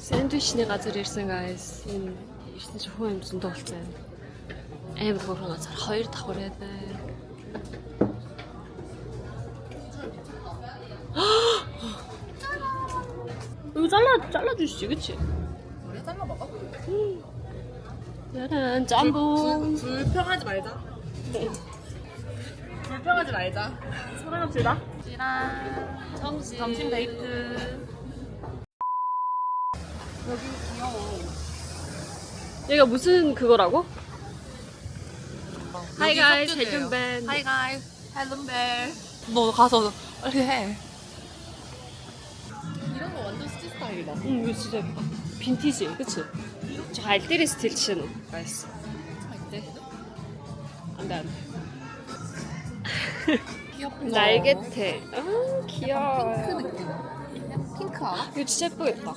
Сэндвичний газар ирсэн guys. Энэ ирсэн чи хүн юм зөндөө болсон. Амар хөөрхөн газар 2 давхар байдаг. 이거 잘라주시지, 그치? 우리 잘라 먹어? 짜란, 짬뽕. 불평하지 말자. 불평하지 말자. 사랑합시다. 찌란. 점심 데이트. 여기 귀여워. 얘가 무슨 그거라고? Hi guys, 헬륨벤. Hi guys, 헬륨벨. 너 가서 빨리 해. 이런 거 완전 스티 스타일이다. 응, 이거 진짜 빈티지, 그치? 저 알뜰이 스틸치는 맛있어. 어때? 안 돼, 안 돼. 귀엽다. 날개태. 아, 귀여워. 핑크 느낌. 핑크 알아? 이거 진짜 예쁘겠다.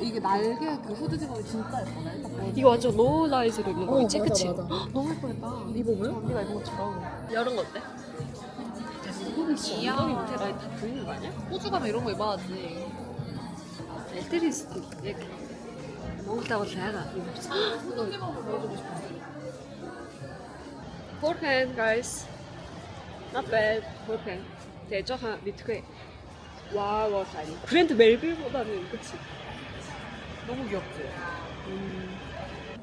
이게 날개 그 후드 집어이 진짜 예쁘네. 딱 보니까. 이거 완전 로우라이즈로 입는 거 있지, 맞아, 그치? 맞아. 헉, 너무 예쁘겠다. 입어볼래? 언니가 입은 것처럼. 여름 어때? 이야. 엉덩이 밑에 라인 다 보이는 거 아니야? 호주 가면 이런 거 입어야지. 알뜰이 스틸 이렇게 먹다고 내가 후드집어 보여주고 싶어. Forehand, guys. Not bad. Forehand. 대저한 밑에 와와 아니. 브랜드 멜빌보다는 그치? 너무 귀엽지?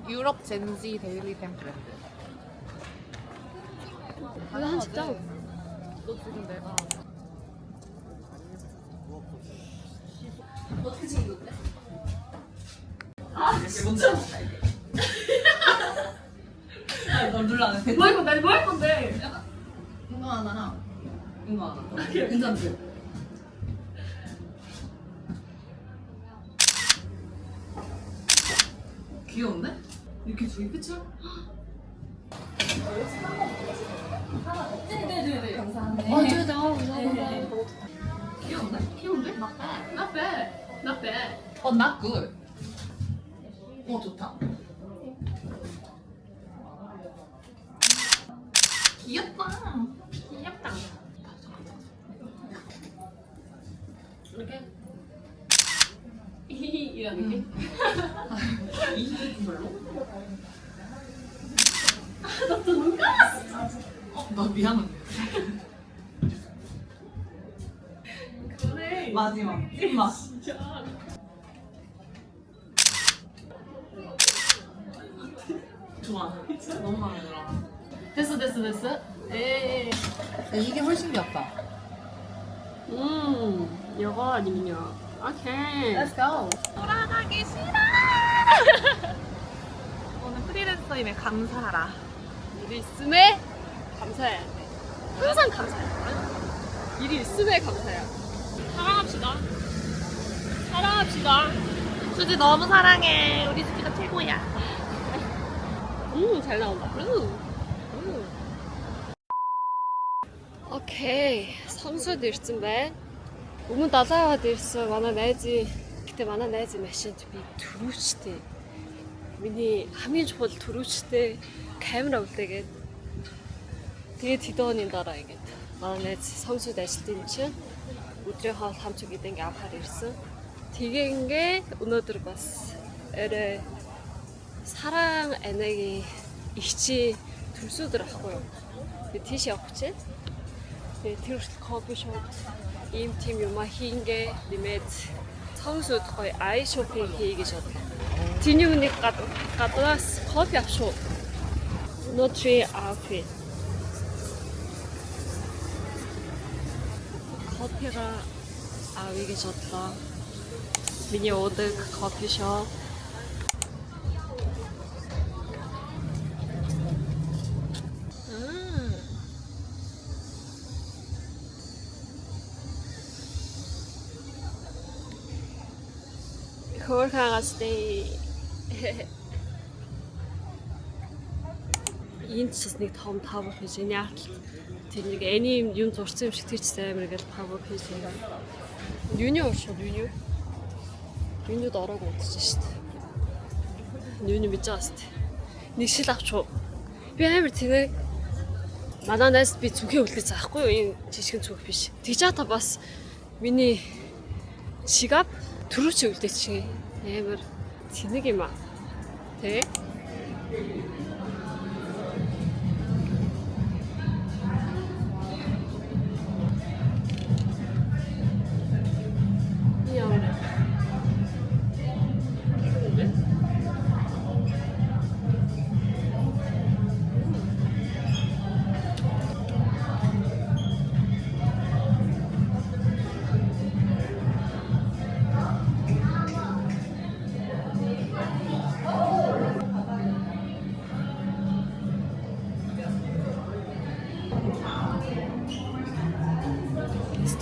유럽 젠지 데일리 템 브랜드. 이거 한 진짜. 너 지금 내가 어떻게 찍는데? 널 놀라네. 뭐 할 건데? 뭐 할 건데? 이거 하나랑 이거 하나. 괜찮지? 귀여운데? 이렇게 저기 끝이야? 네네네. 감사합니다. 어쩌다 감사합니다. 귀여운데? 귀여운데? Not bad. Not bad. Not bad. not good. 좋다. 귀엽다. 귀엽다. 이렇게 이런 느낌? 이 별로? 나또눈 감았어. 나 미안한데. 그래. 마지막 찐맛. 진짜. 좋아. 너무 마음에 들어. 됐어. 에이. 이게 훨씬 귀엽다. 이거 아니면요. 오케이. Let's go. 돌아가기 싫어. 오늘 프리랜서임에 감사하라. 일이 있음에 감사해야 돼. 항상 감사해. 일이 있음에 감사해요. 사랑합시다. 수지 너무 사랑해. 우리 수지가 최고야. 잘 나온다. Окей, сонсоод ирсэн байна. Өмнө 70 яваад ирсэн манай найзын машинд би төрүүчтэй. Миний хамгийн чухал төрүүчтэй камера үлдээгээд тэгээд хэдэн оны дараа ингээд манай найз сонсоод ажилтны чинь өдрийн хоол хамт гэдэг ингээд авахаар ирсэн. Тэгээ ингээд өнөөдөр бас орой 사랑 애내기 ихчи төрсөдөр ахгүй юу. Тэгээд тийш явах гэж байна. Тэгээд тэр кофешоп ийм тийм юмаа хийнгээ нэмээд цаусууд гоё ай шопинг хий гэж бодлоо. Тэний үнийг гаднаас кофе авшуу. Нотри авфи. 커피가 авъя гэж бодлоо. Миний уудаг кофешоп. хөөрхангастай энэ ч бас нэг том тавар хийж энэ яах тэр нэг аним юм зурсан юм шиг тэр ч амар гэж тавар хийж байна. Юуны уушгүй юунууд ороогүй удаж шít. Юуны мэдэж байгаа сте. Нэг шил авчуу. Би амар тэгээ манай найз би зүгээ үлдээж заахгүй юу энэ жижигэн зүг биш. Тэгж та бас миний чигап төрүүчээ үлдээч. Амар тэнэг юм аа. Тэ? Яа.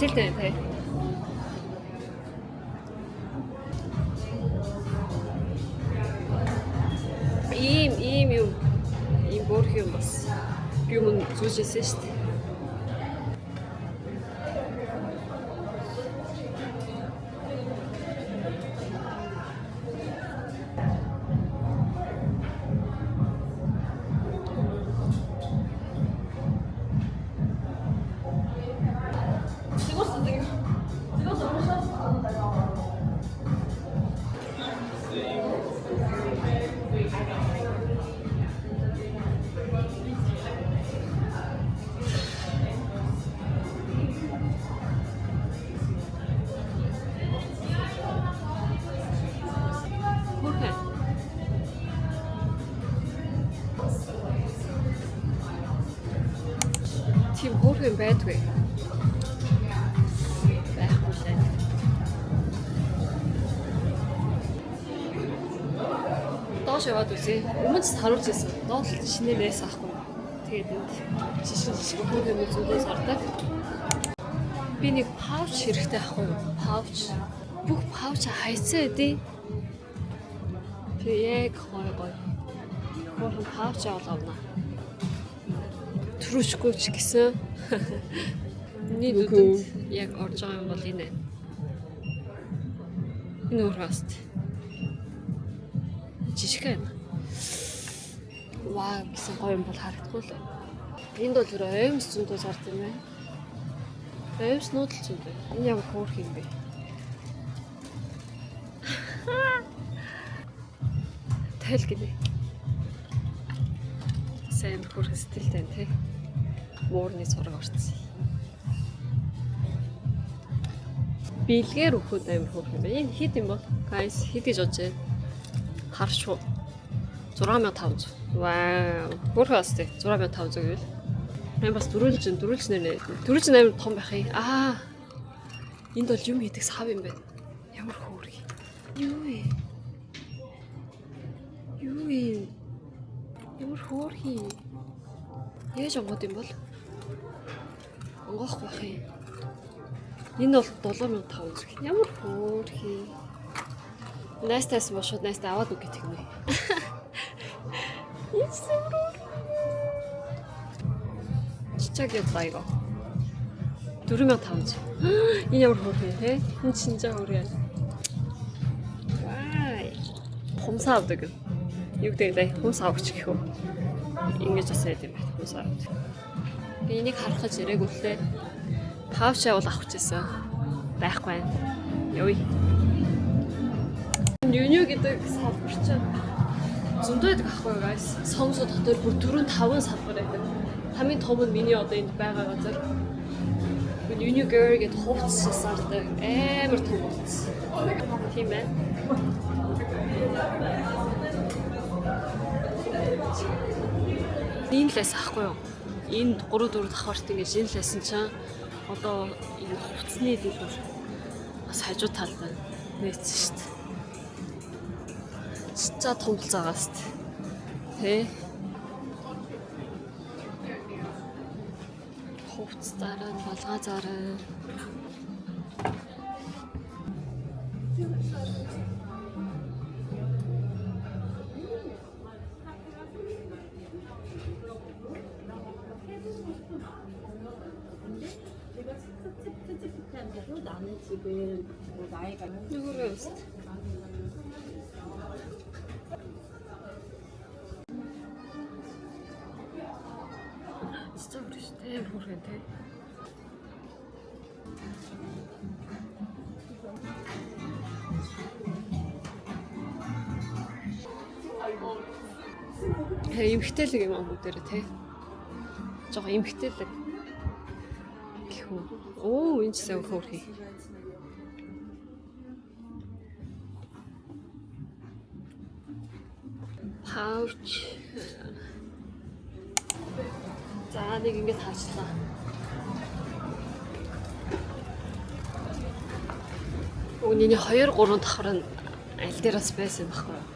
Стилтэй тэ. Ийм юм. Ийм борх юм бас. Юм зүжсэн шүү дээ. Тийм хөөрхөн юм байдгүй. Байхгүй шээ. Доош яваад үзье. Өмнө ч харуулж ирсэн. Доод л шинээр нээс ахгүй. Тэгээд энд жишг хөөрхөн юм зүйлээс гардаг. Би нэг пауч хэрэгтэй ахгүй юу? Пауч. Бүх пауч хайцсан эдээ. Тэгээ яг гоё. Хөөрхөн пауч авлаа. Трүшгүй ч гэсэн. Миний нүдэнд яг орж байгаа юм бол энэ. Энэ уургаст. Жишг байна. Вау, гэсэн гоё юм бол харагдахгүй л. Энд бол өөр аймс зөндөө зард юм байна. Аймс нүүдэл зөндөө. Энэ ямар хөөрх юм бэ? Тэл гинэ. Сайн хөөрх стилтэй тий. Муурны зураг орсон. Билгээр өгөхөд амар хөөрх юм байна. Энэ хэд юм бол? Guys, хэд гэж бодож байна? Харшуу. 6500. Вау. Хөөрх бастэй. 6500 гэвэл. Энэ бас дөрүүлж нэрнэ. Дөрүүлж амар том байх юм. Энд бол юм хийдэг сав юм байна. Ямар хөөрх. Юу вэ? Ямар хөөрх юм. Яаж онгод юм бол? Онгоох байх юм. Энэ бол 7500. Ямар хөөрх юм. Найстаас бошууд найстаа аваад үг гэх юм. Чичаг яваа иго. 4500. Энэ ямар хөөрх юм те? Энэ 진짜 хөөрх. Вай. Хумсаа авдаг. Юу гэдэг вэ? Хумсаа авч гэх үү? Ингэж асаад юм байна. Хумсаа авдаг. Би энийг харахаж ирээгүй. Пауч авал авах гэсэн. Байхгүй байна. Ёй. Юнио гэдэг салбар чинь зөндөө байдаг ахгүй юу guys. Сонгосоо дотор бүр 4-5 салбар байдаг. Хамгийн том нь миний одоо энд байгаа газар. Юнио Girl гэдэг хувцас сардаг. Амар том хувцас. Тийм ээ. Энэ лэс ахгүй юу? Энд 3-4 давхарт ингэж энэ лэсэн чинь одоо энэ хувцсны дэлгүүр бас хажуу талд нээсэн шүү дээ. Цаа томлцаагаас тий. Хувцсаараа балгаа заараа. 나는 지금 뭐 나이가 누구를 진짜 어리시대 모르겠네. Эмхтэлэг юм аа бүгдээрээ тий. Жог эмхтэлэг. Гэхүү. Оо энэ ч сайн хөөрхий. Pouch. За нэг ингэж харчлаа. Үүний 2 3 давхар нь аль дээрээс байсан юм баггүй юу?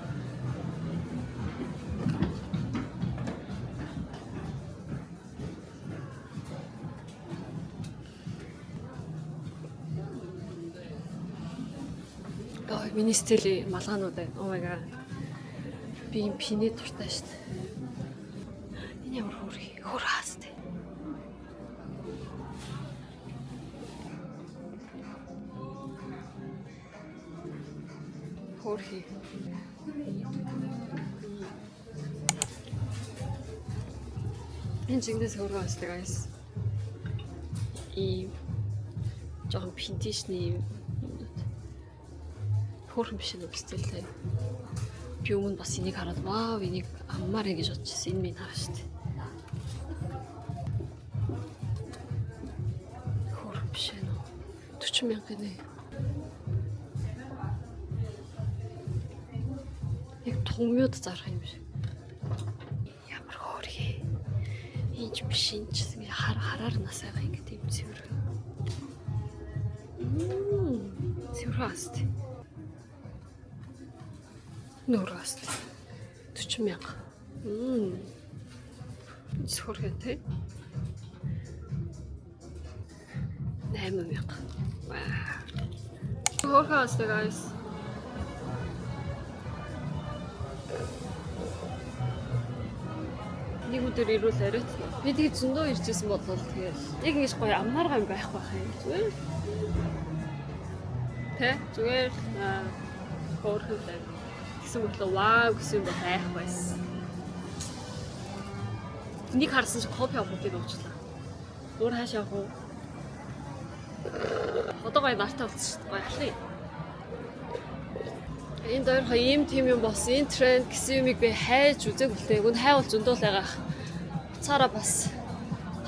Ой, миний стилийн малгаанууд байна. Oh my god. Би юм пиний дуртай шүү дээ. Энэ ямар хөөрхий. Хөөр хаастай. Хөөрхий. Энэ зингээс хөөрхий хаастай guys. И жоохон пинтишний хөөрхөн биш нэг стилтэй. Би өмнө бас энийг хараад вау энийг аммаар ингэж бодчихсон. Энэ минь хараа шүү дээ. Хөөрхөн биш нөө. 40,000 гинэ. Яг томьёод зарах юм шиг. Ямар хөөрхий. Энд биш энэ чинь хараар насайгаа ингэ тийм цэвэр. Цэвэр хаст. Нүүр хаст. 40,000. Зөвхөн тий. 8,000. Вау. Хөөрхөн хаст guys. Нэг өдөр ирүүл арайт. Би тэгээ зөндөө иржсэн бодлоо тэгэл. Яг ингэж гоё амнааргаа юм байх байх юм. Зүгээр. Тэ зүгээр хөөрхөн лав. Гэсэн мэтлээ вау гэсэн юм байх байсан. Энийг харсан чи кофе авахыг уучлаа. Өөр хаашаа явах уу? Одоо гоё нартай болсон шүү дээ. Гоё алхая. Энэ дөрхөө ийм тийм юм болсон. Энэ тренд гэсэн юмыг би хайж үзег үлээ. Гүн хайвал зөндөл байгаа. Цаараа бас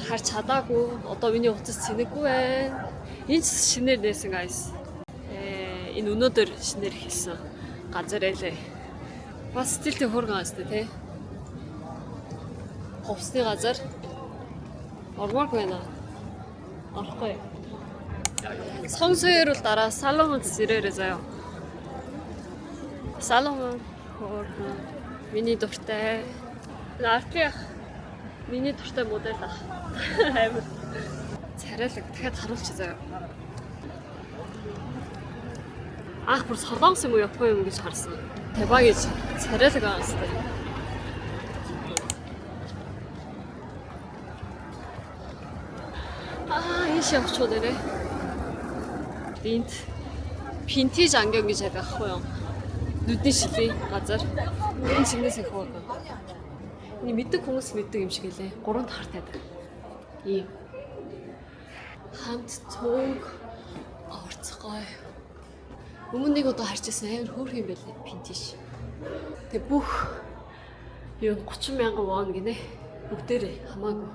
харж чадаагүй. Одоо миний утас цэнэггүй байна. Энэ шинээр нээсэн guys. Энэ өнөөдөр шинээр хийсэн газар элэ. Бас стилтэй хөргөн аастай тий. Ховсны газар. Орморгүй байна. Орохгүй. Сонсоор бол дараа Соломонд зэрээрээ заяа. Соломон хөргөн. Миний дуртай. Артлах. Миний дуртай модель ах. Амар. Царайлаг дахиад харуулчих заяа. Ах бүр солонгос юм уу Япон юм гэж харсан. Тэба гэж царайлаг аастай. Энэ шавчууд нэрэ. Бинт пинтиж ангийн гэж яг ахгүй юу? Нүдний шилийн газар. Энэ шинээс их хөөг. Энэ мэддэг хүмүүс мэддэг юм шиг лээ. 3 тахартай. Ийм. Хамт цог орцгой. Өмнө нэг удаа харчихсан амар хөөрхөн юм байлээ пинтиш. Тэг бүх юу 30,000 вон гинэ. Бүгдээрээ хамаагүй.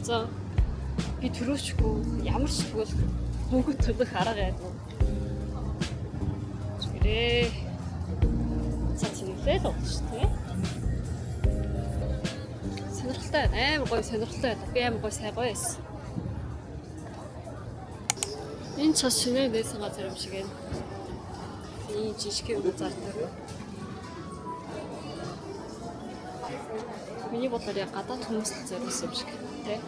гарцсан. Би төрөөчгүй ямар ч тэгвэл бүгд төлөх арга айгүй. Чирээ. Цацгийлээ л болж тий. Сонирхолтой байна. Амар гоё сонирхолтой байна. Би амар гоё сайн гоё байсан. Энэ цас шинээр нээсэн газар юм шиг байна. Ийм жижиг юм зардаг. Миний бодлоор яг гадаад хүмүүс л зориулсан юм шиг тий.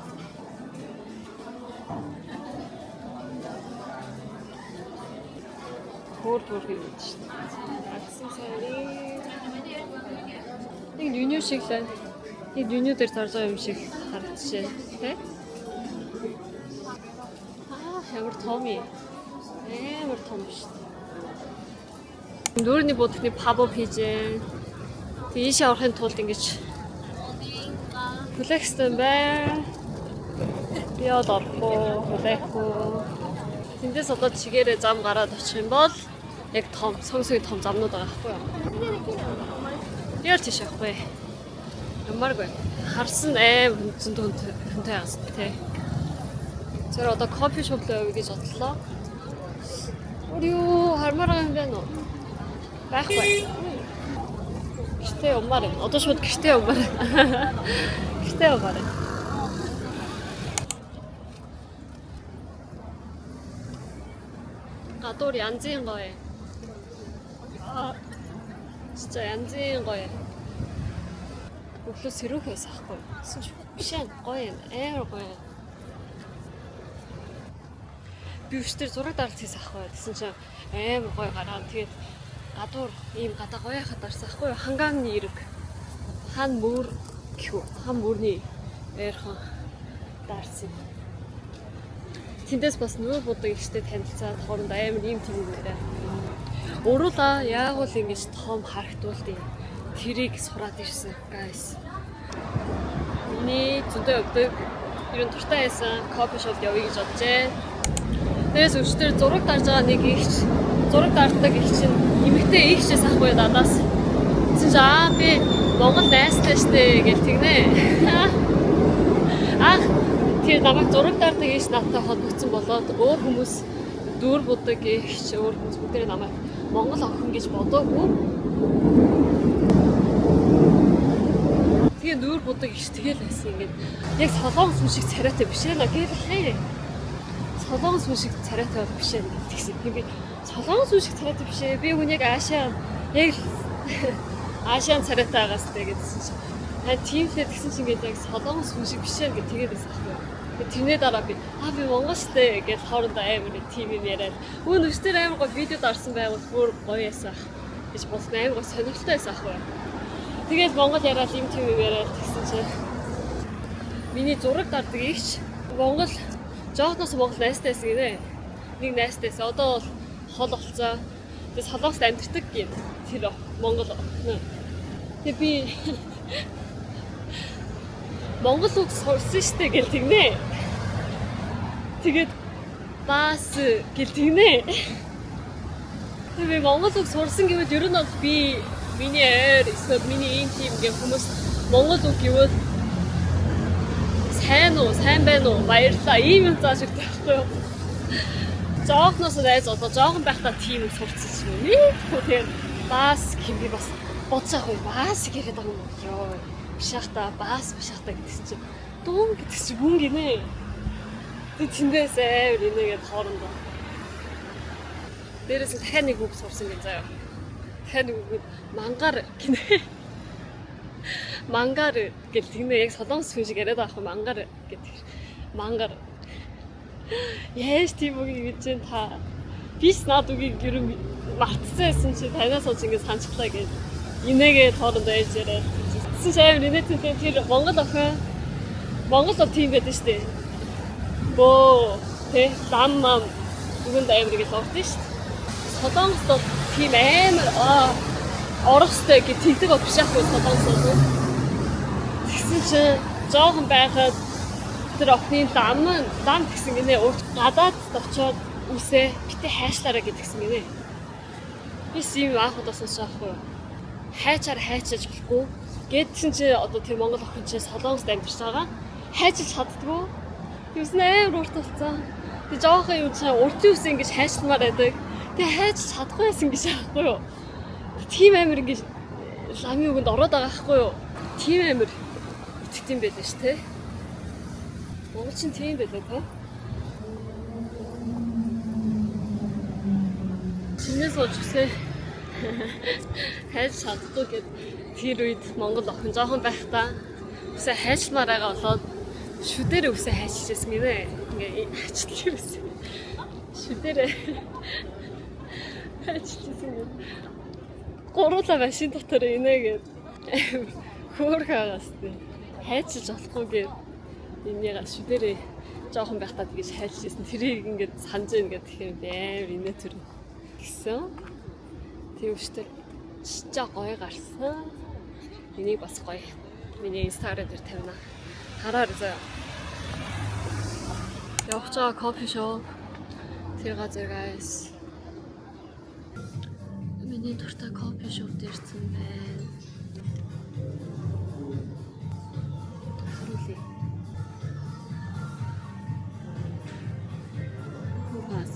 Хөр юм шүү дээ. Агсан сайрын. Нэг нүнүү шиг л байна. Нэг нүнүү дээр зарж байгаа юм шиг харагдчихжээ тий. Ямар том юм. Амар том шүү дээ. Нүүрний будагны паб хийж. Тийшээ орохын тулд ингэж флекстэй байна. Би одохгүй, хүлээхгүй. Тэндээс одоо чигээрээ зам гараад очих юм бол яг том, сонсгийн том замнууд байгаа байхгүй юу? Яар тийш явахгүй. Ямаргүй. Харсан аим хүнтэй хаас тий. Тэр одоо кофе шоп л явъя гэж бодлоо. Юу хармаар юм бэ нөө? Байхгүй. Гэртээ умаар юм. Одоо шууд гэртээ умаар. Гэртээ умаар. Гадуур янзын гоё. 진짜 янзын гоё. Өглөө сэрүүх байсан хгүй. Биш ээ гоё юм. Амар гоё. Би өчтөр зураг даралт хийсэн ахгүй. Тэсэн чинь амар гоё гараад тэгээд гадуур ийм гадаа гоё хахад дарсан ахгүй. Хангааны ирэг. Хан мөр гэхүү. Хан мөрний ойрхон дарсан. Тэндээс бас нүүр будаг ихтэй танилцаад хооронд амар ийм тийм нэрээ. Өөрөөдөө яг л ингэж том харагдуулт юм. Тэрийг сураад ирсэн, guys. Миний зөндөө өгдөг ерөн туртай байсан кофе шоп явъя гэж боджээ. Тэрээс өчтөр зураг дарж байгаа нэг ихч зураг дарддаг их чинь эмэгтэй ихчээс ахгүй надаас. Тэгсэн чинь би Монгол найстай штэ гэж тэгнэ. Тэр намайг зураг дардаг ихч надтай холбогдсон болоод өөр хүмүүс дүүр будаг ихч өөр хүмүүс бүгдээ намайг Монгол охин гэж бодоогүй. Тэгээ дүүр будаг ихч тэгэл байсан ингээд яг солонгос хүн шиг царайтай биш ээ гэлээ. Солонгос хүн шиг царайтай бол биш ээ гэсэн. Би солонгос хүн шиг царайтай биш ээ. Би хүн яг Ашиан царайтай байгаас тэгээдсэн чинь. Тимлээ тэгсэн чинь ингээд яг солонгос хүн шиг биш ээ гэж тэгээд байсан байхгүй. Тэрний дараа би Монгол штэ гэж хоорондоо амар тим юм яриад. Өөн өчтөр амар гоё видео дарсан байгуул бүр гоё ясаа гэж болсон амар гоё сонирхолтой байсан ахгүй. Тэгээд Монгол яриад юм тим юм яриад тэгсэн чинь миний зураг дардаг ихч Монгол жоохноос Монгол найстай байсан гинэ. Нэг найстайс одоо бол хол болцоо. Тэгээд солонгост амьдэрдэг юм. Тэр Монгол. Тэгээд би Монгол үг сурсан штэ гэл тэгнэ. Тэгээд бас гэл тэгнэ. Тэгээд Монгол үг сурсан гэвэл ер нь бол би миний ойр эсвэл миний ийм тийм гэх хүмүүс Монгол үг гэвэл сайн уу, сайн байна уу, баярлалаа ийм юм зааж өгдөг байхгүй юу? Жоохноос найз одоо жоохон байхдаа тийм үг сурцсан юм. Тэгээд бас би бас бодсохгүй бас гэхэд байгаа юм ёо. Бишахта бас бишахта гэдэг чинь дуун гэдэг чинь хүн гинэ. Тэг тэндээс амар инээгээд хоорондоо. Дээрээс нь дахиад нэг үг сурсан гэж заяа. Дахиад нэг үг мангар гинэ. Мангар гэдэг тэгнэ яг солонгос хүн шиг яриад байгаа юм мангар гэдэг. Мангар. Яаж тийм үг гэж чинь та биш над үгийг ер нь мартчихсан чи танаас олж ингэ санчлаа гэж инээгээд хоорондоо ярьж яриад. Сайн нэтэнтэй тэр Монгол охин Монгол ов тийм байдаг шүү дээ. Бөө тэ даммам үгэнд амар гэж ордог шүү дээ. Солонгосд тийм амар орохстой гэж тэгдэг бол биш аахгүй солонгосд. Тэгсэн чинь жоохон байхад тэр охины дам гэсэн гинэ гадаад очоод үсээ битээ хайшлаараа гэдгсэн гинэ. Бис юм аахудаас сонсоохгүй. Хайчаар хайчааж болохгүй. Гэдсэн чи одоо тэр Монгол охин чи солонгост амьдарч байгаа. хайчилж чаддгүй. Юусэн амар урт болсон. Тэг жоохон юм чинь уртын үс ингэж хайшламаар байдаг. Тэг хайж чадахгүй байсан гэж аахгүй юу. Тийм амар ингэж ламын үгэнд ороод байгаа аахгүй юу. Тийм амар итгэдэм байлаа ш тэ. Монгол чинь тийм байлаа тэ. Чинээс сууж үсээ хайж чадахгүй гэд тэр үед Монгол охин жоохон байхдаа үсээ хайшламаар байгаа болоод шүдэрээ үсээ хайчижсэн гинэ. Ингээ хайчлаа үсээ. Шүдэрээ хайчижсэн гинэ. Гуруула машин дотор инээгээд хөөрхаагаас тээ. Хайчилж болохгүйгээр энийга шүдэрээ жоохон байхдаа тэгэж хайчижсэн. Тэрийг ингээд санаж ийн гэдэг юм амар инээ төр гэсэн. Тэгвчтэй чичээ гоё гарсан. Энийг бас гоё. Миний инстаграм дээр тавина. Хараарай заяа. Явж байгаа кофе шоп. Тэр газар guys. Миний дуртай кофе шоп дээрсэн байна. Харуулъя. Хөөс.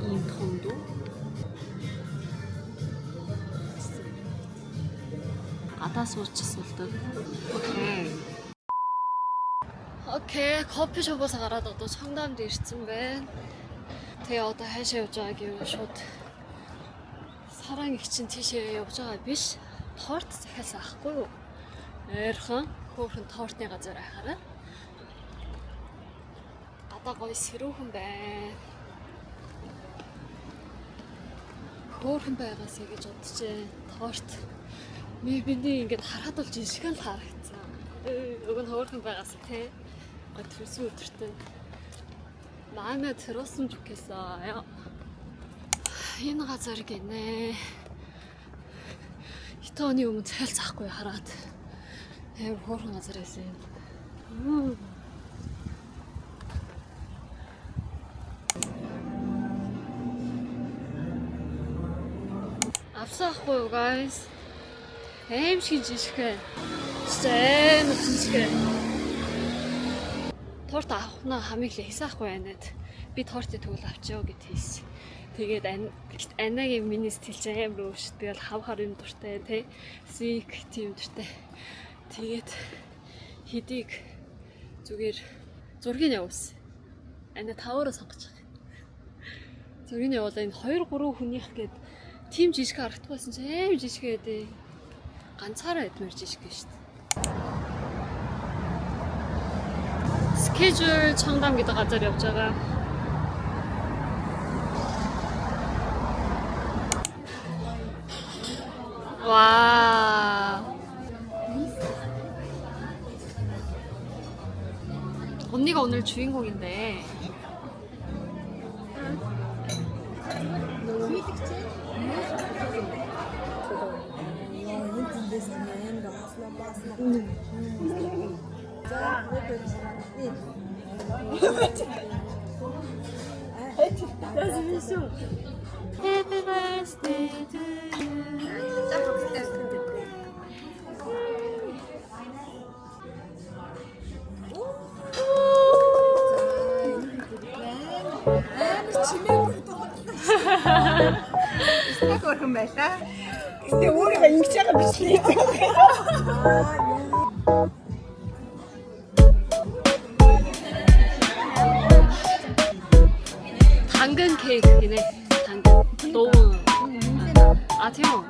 Ийм тондоо. Гадаа суучсан л дөө. Окей, кофе шопоос гараад одоо Сонгоомд ирсэн байна. Тэгээ одоо хайшаа явж байгаа гэвэл шууд Саран их чинь тийшээ явж байгаа биш. Торт захиалсан ахгүй юу? Ойрхон хөөхөн тортны газар байхаараа. Гадаа гоё сэрүүхэн байна. Хөөхөн байгаас гэж бодчихээ. Торт миний ингээд харахад бол жишгэн л харагдсан. Уг нь хөөхөн байгаас тий. Төрсөн өдөртөө маана төрсөн зүгээс энэ газар гинэ. Хитооны өмнө цайлцахгүй хараад амар хөөрхөн газар байсан юм. Авсаахгүй юу guys? Аим шиг жишгэ. Зэн жишгэ. Торт авахнаа хамгийн л хийсаахгүй байнад. Би тортыг тэгвэл авчиё гэд хэлсэн. Тэгээд анагийн миний сэтгэл амар өвшд. Би бол хавхаар юм дуртай тий. Сик тийм дуртай. Тэгээд хэдийг зүгээр зургийг явуулсан. Ана таваараа сонгож байгаа. Зургийг явуулаа энэ 2 3 хүнийх гээд тим жишг харагдахгүйсэн чи амар жишг байдээ. Ганцаараа эдмэр жишг шүү дээ. Schedule 청담 гэдэг газар явж байгаа. 와. 언니가 오늘 주인공인데. Happy birthday to you. Стаг өрхөн байлаа. Гэтэ өөрийгөө ингэж байгаа биш үү? 당근 케이크네. 당근. 너무. 아, 태용.